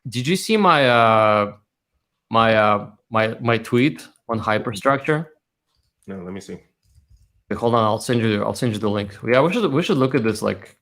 did you see my my tweet on hyperstructure? No, let me see. Wait, hold on, I'll send you the link. Yeah, we should look at this like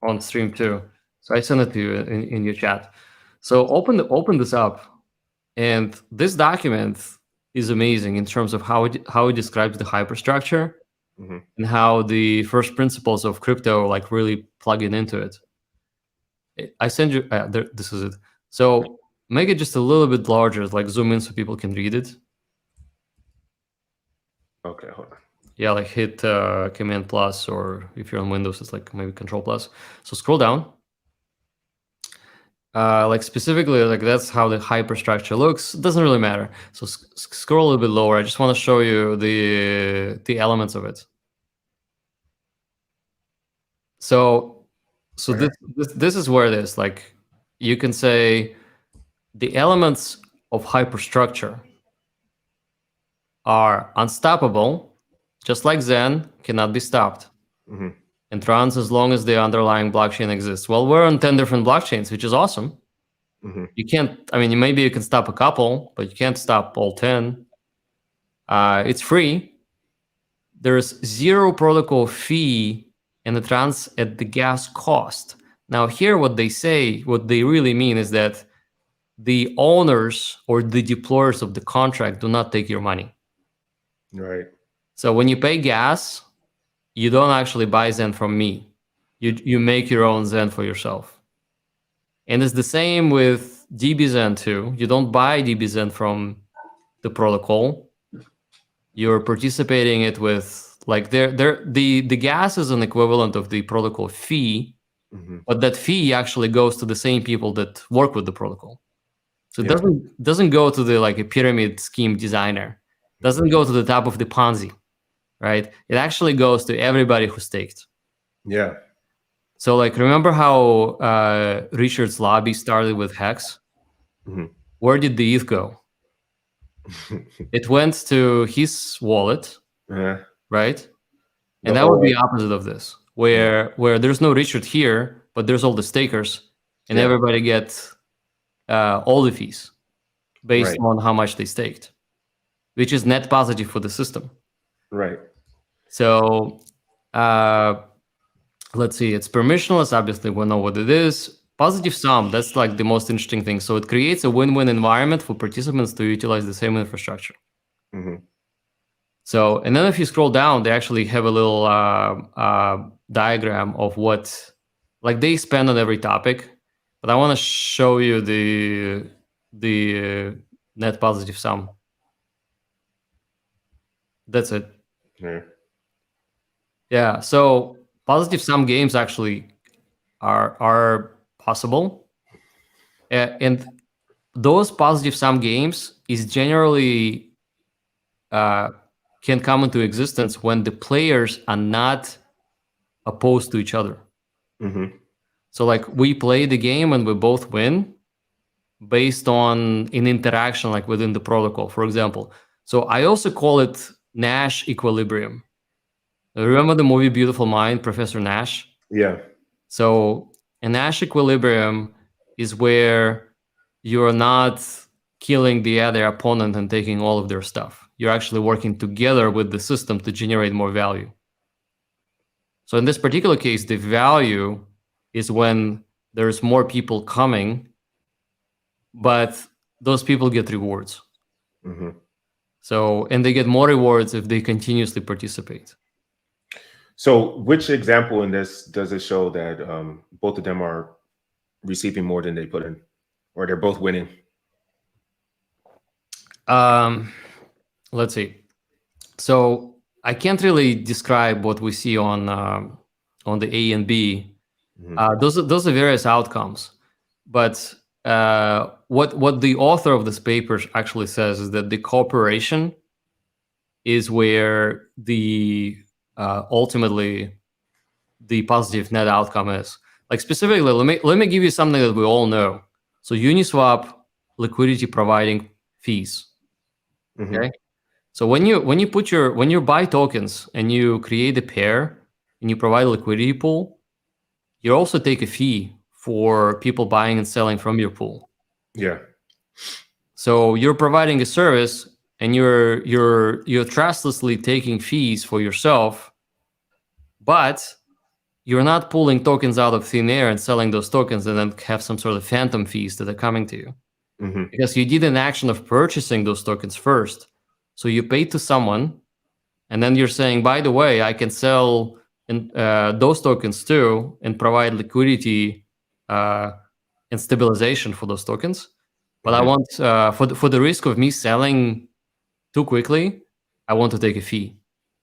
on stream too. So I sent it to you in your chat. So open this up, and this document is amazing in terms of how it describes the hyperstructure and how the first principles of crypto like really plug into it. I send you this is it. So make it just a little bit larger, like zoom in so people can read it. Okay, hold on. Yeah, like hit Command plus, or if you're on Windows, it's like maybe Control plus. So scroll down. Like specifically, like that's how the hyperstructure looks. It doesn't really matter. So scroll a little bit lower. I just want to show you the elements of it. So this is where it is. Like you can say the elements of hyperstructure are unstoppable, just like Xen cannot be stopped. And runs as long as the underlying blockchain exists. Well, we're on 10 different blockchains, which is awesome. You can't, I mean, maybe you can stop a couple, but you can't stop all 10. It's free. There's zero protocol fee, and it runs at the gas cost. Now here, what they say, what they really mean is that the owners or the deployers of the contract do not take your money. Right. So when you pay gas, you don't actually buy Xen from me. You make your own Xen for yourself. And it's the same with dbZen too. You don't buy dbZen from the protocol. You're participating it with like the gas is an equivalent of the protocol fee, but that fee actually goes to the same people that work with the protocol. So it doesn't go to the like a pyramid scheme designer. Doesn't go to the top of the Ponzi. Right? It actually goes to everybody who staked. Yeah. So like, remember how Richard's lobby started with Hex? Where did the ETH go? It went to his wallet, right? And that would be opposite of this, where there's no Richard here, but there's all the stakers, and everybody gets all the fees based on how much they staked, which is net positive for the system. Right. So let's see, it's permissionless. Obviously, we know what it is. Positive sum, that's like the most interesting thing. So it creates a win-win environment for participants to utilize the same infrastructure. So, and then if you scroll down, they actually have a little diagram of what, like they expand on every topic, but I want to show you the net positive sum. That's it. Yeah, so positive sum games actually are possible, and those positive sum games is generally can come into existence when the players are not opposed to each other. So like we play the game and we both win based on an interaction like within the protocol, for example. So I also call it Nash equilibrium. Remember the movie Beautiful Mind, Professor Nash? Yeah. So a Nash equilibrium is where you're not killing the other opponent and taking all of their stuff. You're actually working together with the system to generate more value. So in this particular case, the value is when there's more people coming, but those people get rewards. So, and they get more rewards if they continuously participate. So which example in this does it show that both of them are receiving more than they put in, or they're both winning? Let's see. So I can't really describe what we see on the A and B. Those are various outcomes, but what the author of this paper actually says is that the cooperation is where the ultimately the positive net outcome is. Like specifically, let me give you something that we all know. So Uniswap liquidity providing fees. Okay. So when you buy tokens and you create a pair and you provide a liquidity pool, you also take a fee for people buying and selling from your pool. Yeah. So you're providing a service, and you're trustlessly taking fees for yourself, but you're not pulling tokens out of thin air and selling those tokens and then have some sort of phantom fees that are coming to you. Because you did an action of purchasing those tokens first. So you paid to someone, and then you're saying, by the way, I can sell those tokens too and provide liquidity and stabilization for those tokens. But I want, for the risk of me selling too quickly, I want to take a fee.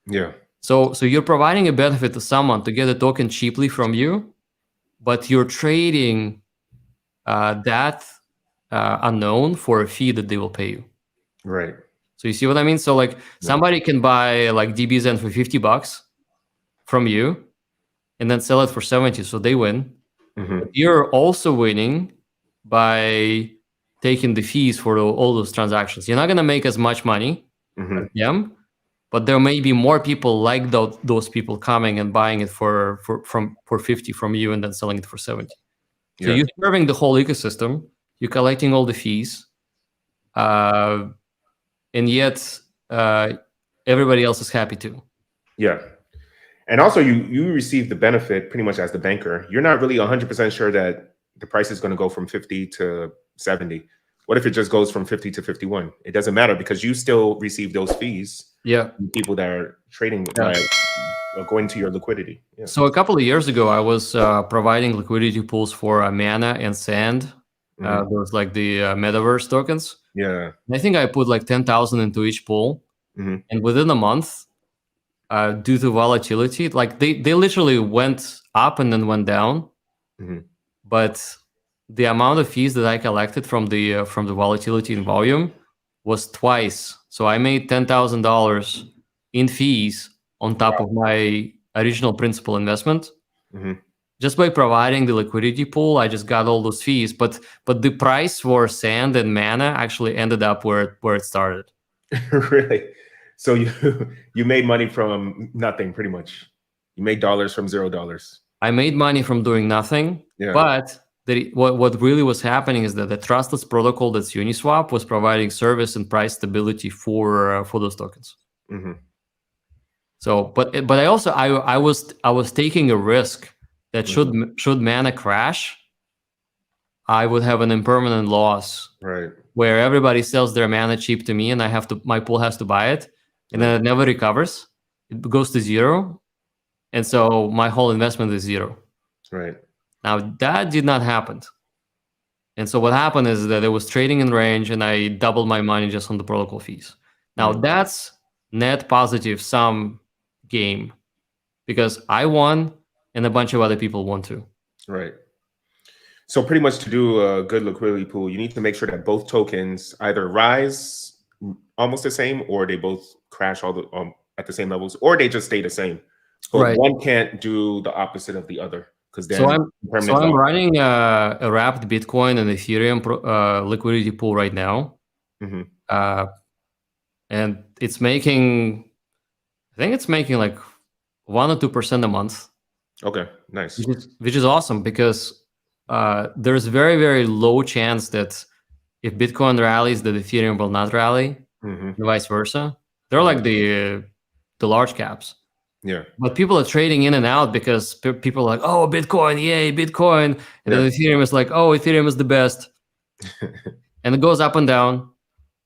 Yeah. So you're providing a benefit to someone to get a token cheaply from you, but you're trading that unknown for a fee that they will pay you. Right. So you see what I mean? So like somebody can buy like DBZen for $50 from you and then sell it for 70, so they win. But you're also winning by taking the fees for all those transactions. You're not going to make as much money as them, but there may be more people like those people coming and buying it for 50 from you and then selling it for 70. So you're serving the whole ecosystem. You're collecting all the fees, and yet everybody else is happy too. Yeah. And also you receive the benefit pretty much as the banker. You're not really 100% sure that the price is going to go from 50 to 70. What if it just goes from 50 to 51? It doesn't matter because you still receive those fees. Yeah. From people that are trading with going to your liquidity. Yeah. So a couple of years ago, I was providing liquidity pools for Mana and Sand. Those like the metaverse tokens. Yeah. And I think I put like 10,000 into each pool. And within a month, due to volatility, like they literally went up and then went down. But the amount of fees that I collected from the volatility in volume was twice. So I made $10,000 in fees on top of my original principal investment. Just by providing the liquidity pool, I just got all those fees. But the price for Sand and Mana actually ended up where it started. Really? So you made money from nothing, pretty much. You made dollars from $0. I made money from doing nothing. But what really was happening is that the trustless protocol that's Uniswap was providing service and price stability for those tokens. So, but I also I was taking a risk that should Mana crash, I would have an impermanent loss. Right. Where everybody sells their Mana cheap to me, and my pool has to buy it, and then it never recovers. It goes to zero, and so my whole investment is zero. Right. Now that did not happen, and so what happened is that it was trading in range, and I doubled my money just on the protocol fees. Now that's net positive sum game, because I won and a bunch of other people won too. Right. So pretty much to do a good liquidity pool, you need to make sure that both tokens either rise almost the same, or they both crash all at the same levels, or they just stay the same. But one can't do the opposite of the other, because then I'm running a wrapped Bitcoin and Ethereum liquidity pool right now, and it's making, I think it's making like 1 or 2% a month. Okay, nice. Which is awesome, because there's very, very low chance that if Bitcoin rallies, that Ethereum will not rally, and vice versa. They're like the large caps. Yeah. But people are trading in and out because people are like, oh, Bitcoin, yay, Bitcoin. And then Ethereum is like, oh, Ethereum is the best. And it goes up and down.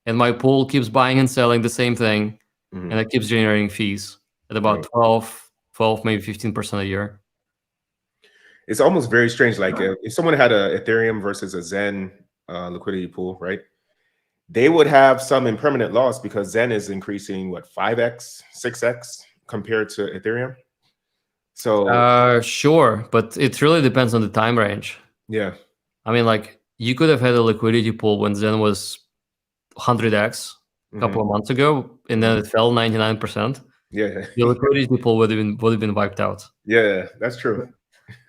And my pool keeps buying and selling the same thing. And it keeps generating fees at about 12, maybe 15% a year. It's almost very strange. Like if someone had a Ethereum versus a Xen liquidity pool, right? They would have some impermanent loss because Xen is increasing, what, 5x, 6x compared to Ethereum? So sure, but it really depends on the time range. Yeah. I mean, like, you could have had a liquidity pool when Xen was 100x a couple of months ago, and then it fell 99%. Yeah. Your liquidity pool would have been wiped out. Yeah, that's true.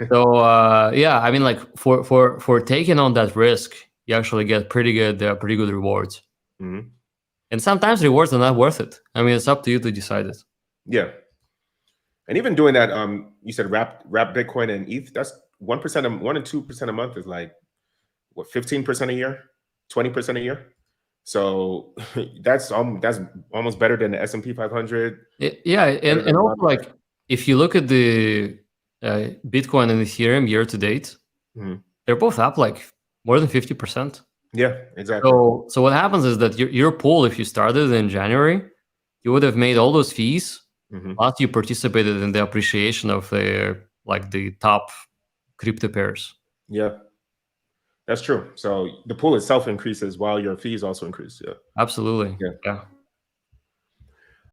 So yeah, I mean, like, for taking on that risk, you actually get pretty good rewards. And sometimes rewards are not worth it. I mean, it's up to you to decide it. Yeah. And even doing that, you said wrap Bitcoin and ETH, that's 1% and 2% a month is like, what, 15% a year? 20% a year. So that's almost better than the S&P 500. Yeah, and also like if you look at the Bitcoin and Ethereum year to date, they're both up like more than 50%. Yeah, exactly. So what happens is that your pool, if you started in January, you would have made all those fees. Plus you participated in the appreciation of the top crypto pairs. Yeah, that's true. So the pool itself increases while your fees also increase. Yeah, absolutely. Yeah.